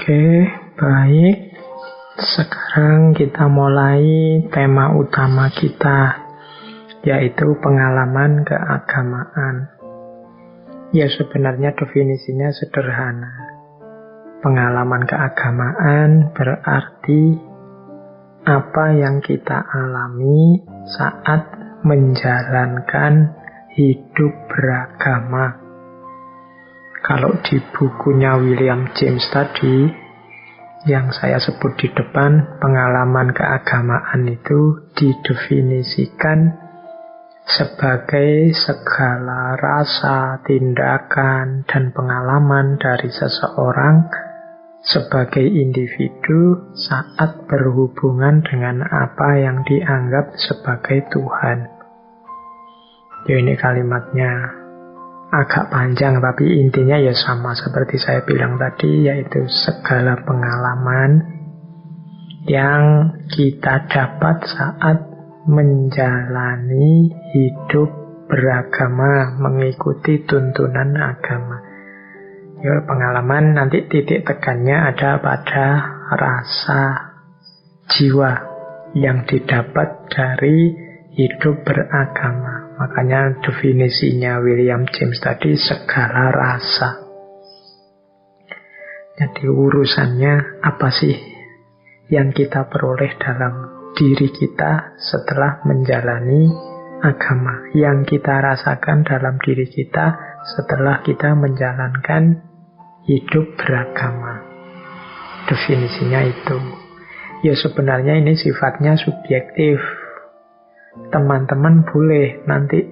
Oke, baik. Sekarang kita mulai tema utama kita, yaitu pengalaman keagamaan. Ya, sebenarnya definisinya sederhana. Pengalaman keagamaan berarti apa yang kita alami saat menjalankan hidup beragama. Kalau di bukunya William James tadi, yang saya sebut di depan, pengalaman keagamaan itu didefinisikan sebagai segala rasa, tindakan, dan pengalaman dari seseorang sebagai individu saat berhubungan dengan apa yang dianggap sebagai Tuhan. Ya, ini kalimatnya agak panjang, tapi intinya ya sama seperti saya bilang tadi, yaitu segala pengalaman yang kita dapat saat menjalani hidup beragama, mengikuti tuntunan agama. Ya, pengalaman nanti titik tekannya ada pada rasa jiwa yang didapat dari hidup beragama. Makanya definisinya William James tadi segala rasa. Jadi urusannya apa sih yang kita peroleh dalam diri kita setelah menjalani agama, yang kita rasakan dalam diri kita setelah kita menjalankan hidup beragama. Definisinya itu. Ya, sebenarnya ini sifatnya subjektif. Teman-teman boleh nanti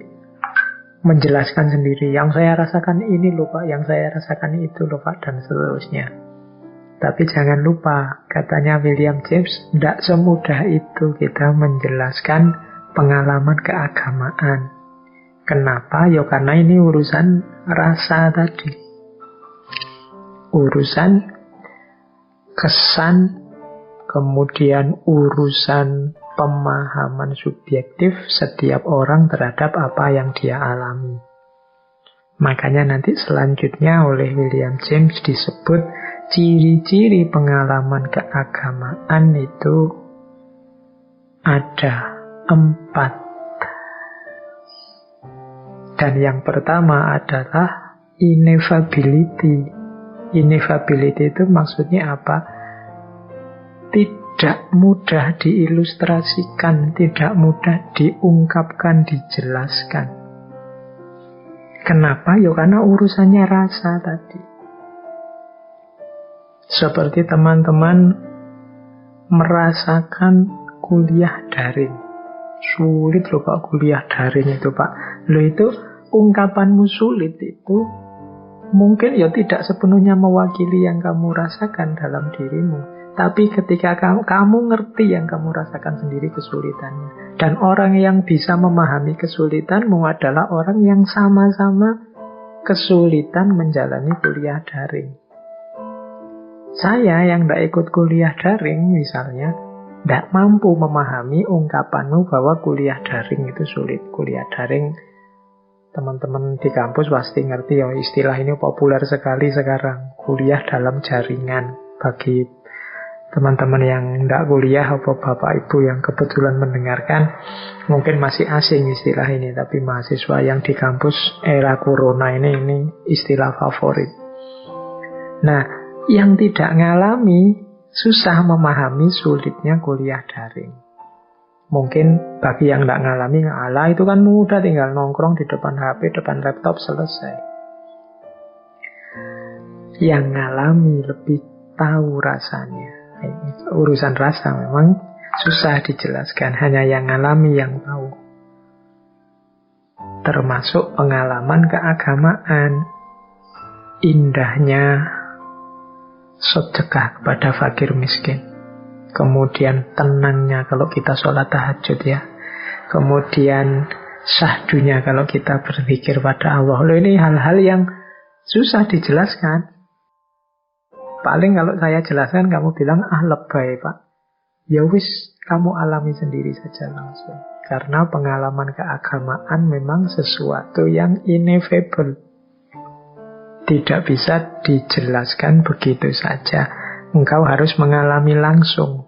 menjelaskan sendiri, yang saya rasakan ini loh Pak, yang saya rasakan itu loh Pak, dan seterusnya. Tapi jangan lupa, katanya William James, tidak semudah itu kita menjelaskan pengalaman keagamaan. Kenapa? Ya karena ini urusan rasa tadi, urusan kesan, kemudian urusan pemahaman subjektif setiap orang terhadap apa yang dia alami. Makanya nanti selanjutnya oleh William James disebut ciri-ciri pengalaman keagamaan itu ada 4. Dan yang pertama adalah ineffability. Ineffability itu maksudnya apa? Tidak mudah diilustrasikan, tidak mudah diungkapkan, dijelaskan. Kenapa? Ya karena urusannya rasa tadi. Seperti teman-teman merasakan kuliah daring. Sulit loh Pak kuliah daring itu Pak. Loh, itu ungkapanmu sulit itu mungkin ya tidak sepenuhnya mewakili yang kamu rasakan dalam dirimu. Tapi ketika kamu ngerti yang kamu rasakan sendiri kesulitannya. Dan orang yang bisa memahami kesulitanmu adalah orang yang sama-sama kesulitan menjalani kuliah daring. Saya yang tidak ikut kuliah daring misalnya, tidak mampu memahami ungkapanmu bahwa kuliah daring itu sulit. Kuliah daring, teman-teman di kampus pasti ngerti ya, istilah ini populer sekali sekarang. Kuliah dalam jaringan. Bagi teman-teman yang tidak kuliah atau bapak ibu yang kebetulan mendengarkan, mungkin masih asing istilah ini. Tapi mahasiswa yang di kampus era corona ini istilah favorit. Nah, yang tidak ngalami susah memahami sulitnya kuliah daring. Mungkin bagi yang tidak ngalami, alah itu kan mudah, tinggal nongkrong di depan HP, depan laptop, selesai. Yang ngalami lebih tahu rasanya. Urusan rasa memang susah dijelaskan, hanya yang ngalami yang tahu. Termasuk pengalaman keagamaan. Indahnya sedekah kepada fakir miskin. Kemudian tenangnya kalau kita sholat tahajud ya. Kemudian syahdunya kalau kita berzikir pada Allah. Loh, ini hal-hal yang susah dijelaskan. Paling kalau saya jelaskan kamu bilang, lebay Pak. Ya wis, kamu alami sendiri saja langsung. Karena pengalaman keagamaan memang sesuatu yang ineffable. Tidak bisa dijelaskan begitu saja. engkau harus mengalami langsung.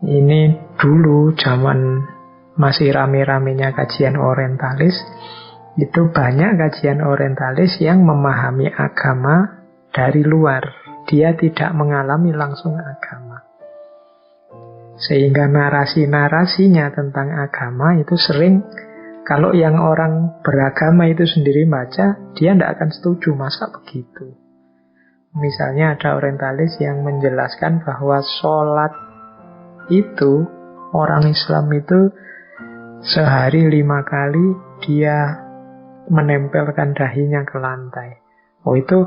Ini dulu zaman masih rame-ramenya kajian orientalis, itu banyak kajian orientalis yang memahami agama dari luar. Dia tidak mengalami langsung agama. Sehingga narasi-narasinya tentang agama itu sering, kalau yang orang beragama itu sendiri baca, dia tidak akan setuju, masa begitu. Misalnya ada orientalis yang menjelaskan bahwa sholat itu, orang Islam itu sehari 5 kali dia menempelkan dahinya ke lantai. Oh, itu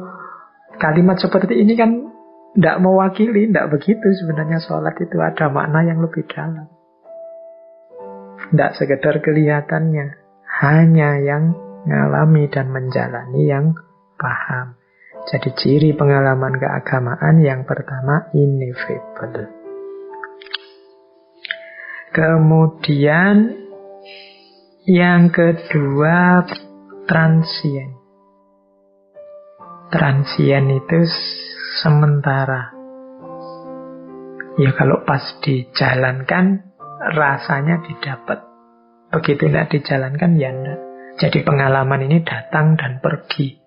kalimat seperti ini kan tidak mewakili, tidak begitu sebenarnya. Sholat itu ada makna yang lebih dalam. Tidak sekedar kelihatannya, hanya yang mengalami dan menjalani yang paham. Jadi ciri pengalaman keagamaan yang pertama ineffable. Kemudian yang kedua transien. Transien itu sementara. Ya kalau pas dijalankan rasanya didapat. Begitu tidak dijalankan ya enggak. Jadi pengalaman ini datang dan pergi.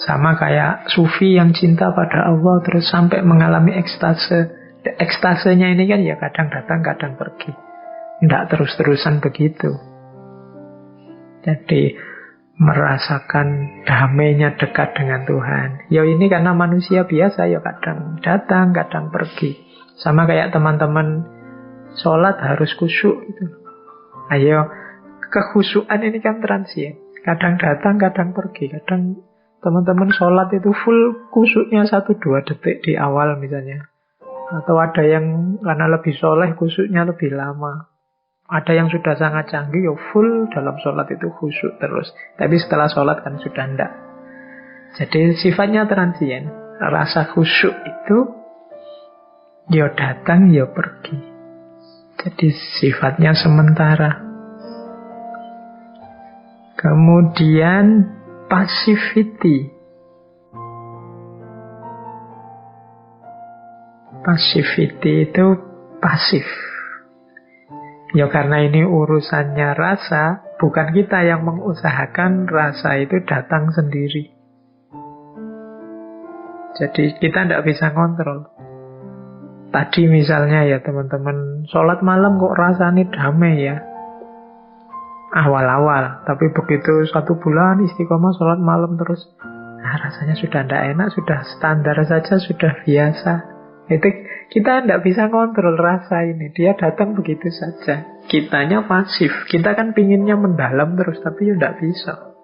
Sama kayak sufi yang cinta pada Allah terus sampai mengalami ekstase. Ekstasenya ini kan ya kadang datang kadang pergi. Tidak terus-terusan begitu. Jadi merasakan damainya dekat dengan Tuhan. Ya ini karena manusia biasa, ya kadang datang, kadang pergi. Sama kayak teman-teman sholat harus khusyuk gitu. Ayo, kekhusyukan ini kan transien. Kadang datang, kadang pergi. Kadang teman-teman sholat itu full khusyuknya 1-2 detik di awal misalnya. Atau ada yang karena lebih soleh khusyuknya lebih lama. Ada yang sudah sangat canggih, ya full dalam sholat itu khusyuk terus. Tapi setelah sholat kan sudah enggak. Jadi sifatnya transien. Rasa khusyuk itu ya datang, ya pergi. Jadi sifatnya sementara. Kemudian passivity. Passivity itu pasif. Ya karena ini urusannya rasa, bukan kita yang mengusahakan rasa itu datang sendiri. Jadi kita tidak bisa kontrol. Tadi misalnya ya teman-teman, sholat malam kok rasanya damai ya. Awal-awal, tapi begitu 1 bulan istiqomah sholat malam terus, rasanya sudah tidak enak, sudah standar saja, sudah biasa. Itu kita tidak bisa kontrol rasa ini. Dia datang begitu saja. Kitanya pasif. Kita kan pinginnya mendalam terus, tapi ya tidak bisa.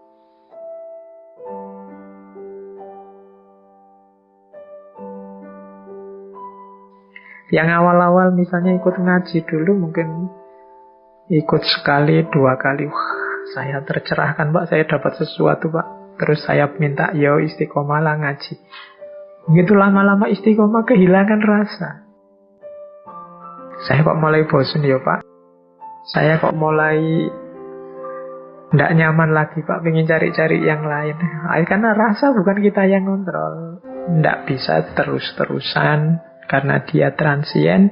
Yang awal-awal misalnya ikut ngaji dulu, mungkin ikut sekali, 2 kali. Wah, saya tercerahkan Pak, saya dapat sesuatu Pak. Terus saya minta, yo istiqomah lah ngaji. Begitu lama-lama istiqomah kehilangan rasa. Saya kok mulai bosan ya Pak. Saya kok mulai tidak nyaman lagi Pak, pengen cari-cari yang lain. Karena rasa bukan kita yang kontrol. Tidak bisa terus-terusan karena dia transien.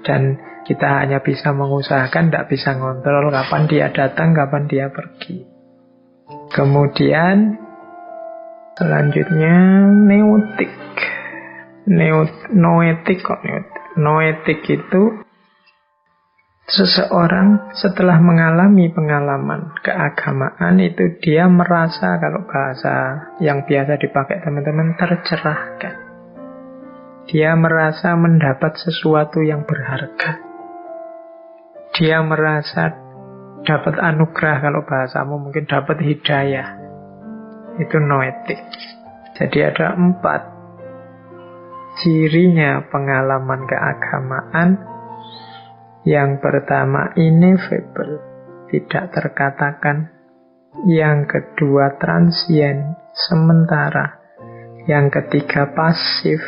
Dan kita hanya bisa mengusahakan, tidak bisa ngontrol kapan dia datang, kapan dia pergi. Kemudian selanjutnya noetik. Noetik itu seseorang setelah mengalami pengalaman keagamaan itu dia merasa, kalau bahasa yang biasa dipakai teman-teman, tercerahkan. Dia merasa mendapat sesuatu yang berharga. Dia merasa dapat anugerah, kalau bahasamu mungkin dapat hidayah. Itu noetik. Jadi ada 4 cirinya pengalaman keagamaan. Yang pertama ineffable, tidak terkatakan. Yang kedua transien, sementara. Yang ketiga pasif,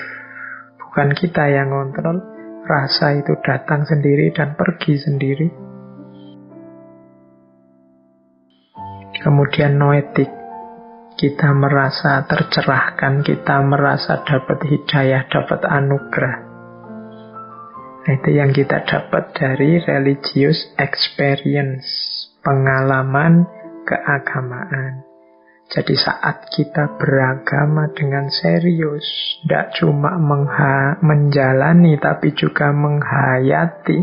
bukan kita yang kontrol. Rasa itu datang sendiri dan pergi sendiri. Kemudian noetik, kita merasa tercerahkan, kita merasa dapat hidayah, dapat anugerah. Nah, itu yang kita dapat dari religious experience, pengalaman keagamaan. Jadi saat kita beragama dengan serius, tidak cuma menjalani tapi juga menghayati.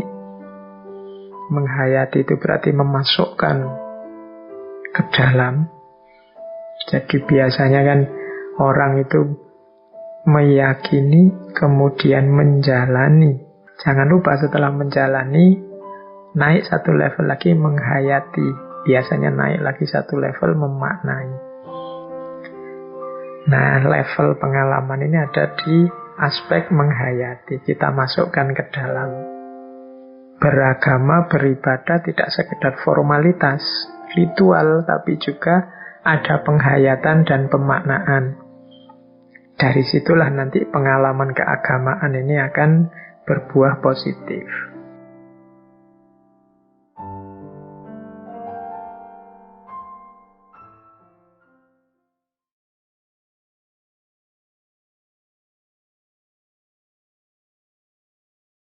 Menghayati itu berarti memasukkan ke dalam. Jadi biasanya kan orang itu meyakini kemudian menjalani. Jangan lupa setelah menjalani, naik satu level lagi menghayati. Biasanya naik lagi satu level memaknai. Nah, level pengalaman ini ada di aspek menghayati. Kita masukkan ke dalam. Beragama, beribadah tidak sekedar formalitas, ritual, tapi juga ada penghayatan dan pemaknaan. Dari situlah nanti pengalaman keagamaan ini akan berbuah positif.